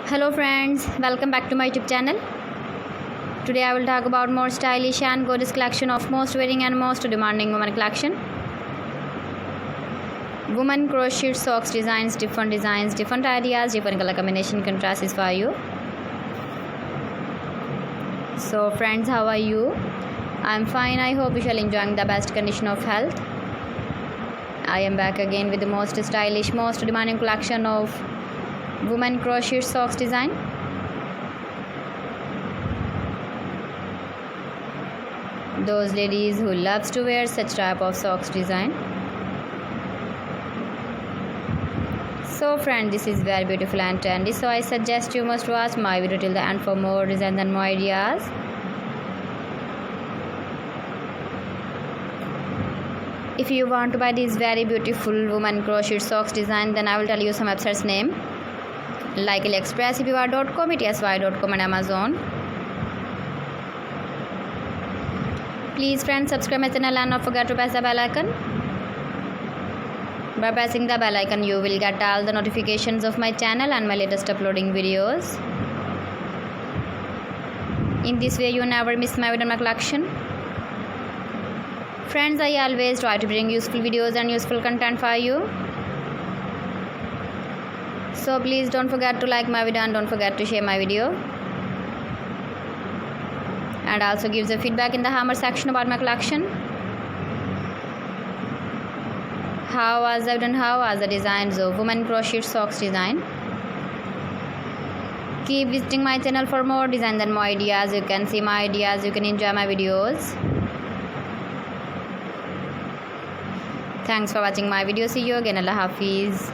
Hello friends, welcome back to my YouTube channel. Today I will talk about more stylish and gorgeous collection of most wearing and most demanding women collection. Women crochet socks designs, different ideas, different color combination contrasts for you. So friends, how are you? I'm fine. I hope you shall enjoying the best condition of health. I am back again with the most stylish, most demanding collection of women crochet socks design. Those ladies who loves to wear such type of socks design. So friend, this is very beautiful and trendy, so I suggest you must watch my video till the end for more designs and more ideas. If you want to buy this very beautiful woman crochet socks design, then I will tell you some websites name like AliExpress, epr.com, etsy.com and Amazon. Please friends, subscribe my channel and not forget to press the bell icon. By pressing the bell icon, you will get all the notifications of my channel and my latest uploading videos. In this way, you never miss my video, my collection. Friends, I always try to bring useful videos and useful content for you. So please don't forget to like my video and don't forget to share my video. And also give the feedback in the hammer section about my collection. How was the designs of women crochet socks design. Keep visiting my channel for more designs and more ideas. You can see my ideas, you can enjoy my videos. Thanks for watching my video. See you again. Allah Hafiz.